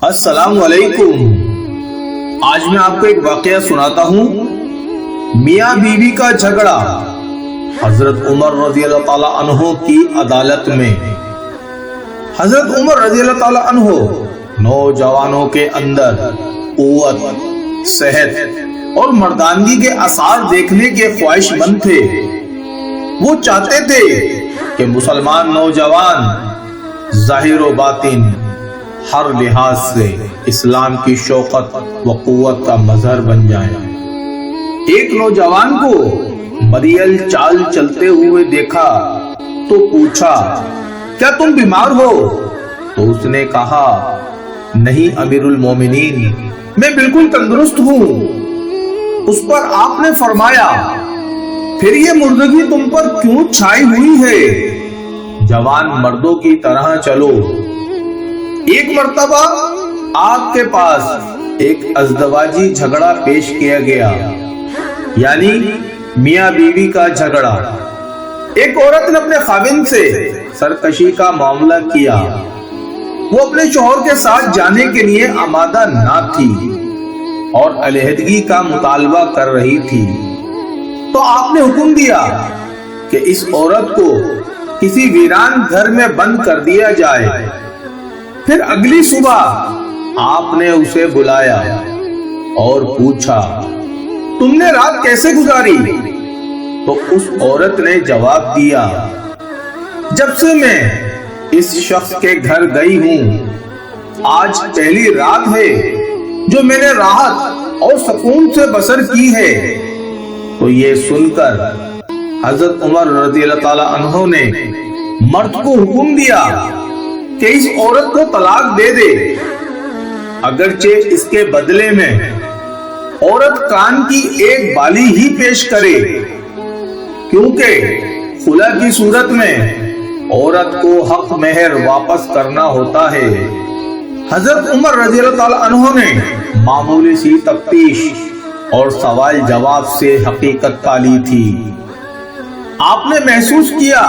السلام علیکم۔ آج میں آپ کو ایک واقعہ سناتا ہوں، میاں بیوی کا جھگڑا حضرت عمر رضی اللہ تعالی عنہ کی عدالت میں۔ حضرت عمر رضی اللہ تعالی عنہ نوجوانوں کے اندر قوت، صحت اور مردانگی کے آثار دیکھنے کے خواہش مند تھے۔ وہ چاہتے تھے کہ مسلمان نوجوان ظاہر و باطن ہر لحاظ سے اسلام کی شوقت و قوت کا مظہر بن جائیں۔ ایک نوجوان کو مریل چال چلتے ہوئے دیکھا تو پوچھا، کیا تم بیمار ہو؟ تو اس نے کہا، نہیں امیر المومنین، میں بالکل تندرست ہوں۔ اس پر آپ نے فرمایا، پھر یہ مردگی تم پر کیوں چھائی ہوئی ہے؟ جوان مردوں کی طرح چلو۔ ایک مرتبہ آپ کے پاس ایک ازدواجی جھگڑا پیش کیا گیا، یعنی میاں بیوی کا جھگڑا۔ ایک عورت نے اپنے خاوند سے سرکشی کا معاملہ کیا۔ وہ اپنے شوہر کے ساتھ جانے کے لیے آمادہ نہ تھی اور علیحدگی کا مطالبہ کر رہی تھی، تو آپ نے حکم دیا کہ اس عورت کو کسی ویران گھر میں بند کر دیا جائے۔ پھر اگلی صبح آپ نے اسے بلایا اور پوچھا، تم نے رات کیسے گزاری؟ تو اس عورت نے جواب دیا، جب سے میں اس شخص کے گھر گئی ہوں، آج پہلی رات ہے جو میں نے راحت اور سکون سے بسر کی ہے۔ تو یہ سن کر حضرت عمر رضی اللہ تعالی عنہ نے مرد کو حکم دیا کہ اس عورت کو طلاق دے دے، اگرچہ اس کے بدلے میں عورت کان کی ایک بالی ہی پیش کرے، کیونکہ خلا کی صورت میں عورت کو حق مہر واپس کرنا ہوتا ہے۔ حضرت عمر رضی اللہ تعالی عنہ نے معمولی سی تفتیش اور سوال جواب سے حقیقت پالی تھی۔ آپ نے محسوس کیا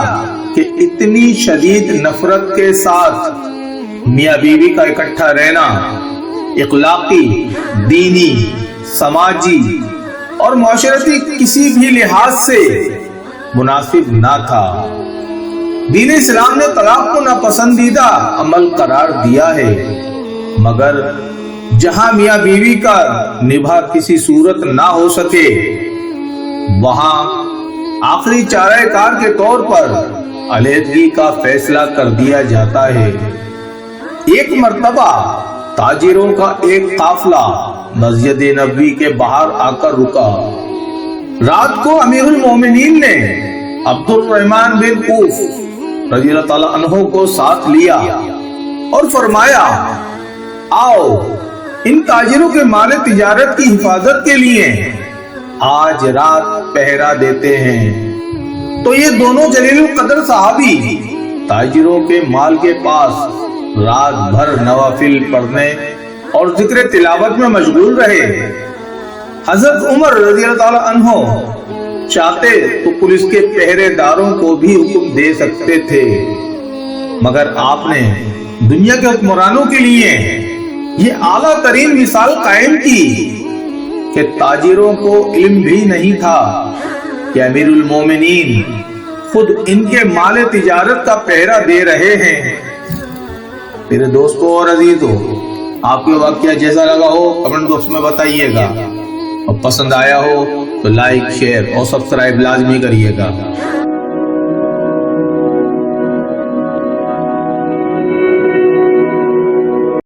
کہ اتنی شدید نفرت کے ساتھ میاں بیوی کا اکٹھا رہنا اخلاقی، دینی، سماجی اور معاشرتی کسی بھی لحاظ سے مناسب نہ تھا۔ دین اسلام نے طلاق کو ناپسندیدہ عمل قرار دیا ہے، مگر جہاں میاں بیوی کا نبھا کسی صورت نہ ہو سکے، وہاں آخری چارہ کار کے طور پر علیحدگی کا فیصلہ کر دیا جاتا ہے۔ ایک مرتبہ تاجروں کا ایک قافلہ مسجد نبوی کے باہر آ کر رکا۔ رات کو امیر المومنین نے عبد الرحمن بن عوف رضی اللہ تعالی عنہ کو ساتھ لیا اور فرمایا، آؤ ان تاجروں کے مال تجارت کی حفاظت کے لیے آج رات پہرا دیتے ہیں۔ تو یہ دونوں جلیل القدر صحابی تاجروں کے مال کے پاس رات بھر نوافل پڑھنے اور ذکر تلاوت میں مشغول رہے۔ حضرت عمر رضی اللہ تعالی عنہ چاہتے تو پولیس کے پہرے داروں کو بھی حکم دے سکتے تھے، مگر آپ نے دنیا کے حکمرانوں کے لیے یہ اعلیٰ ترین مثال قائم کی کہ تاجروں کو علم بھی نہیں تھا کہ امیر المومنین خود ان کے مال تجارت کا پہرا دے رہے ہیں۔ میرے دوستوں اور عزیزوں، آپ کو واقعہ جیسا لگا ہو کمنٹ باکس میں بتائیے گا، اور پسند آیا ہو تو لائک، شیئر اور سبسکرائب لازمی کریے گا۔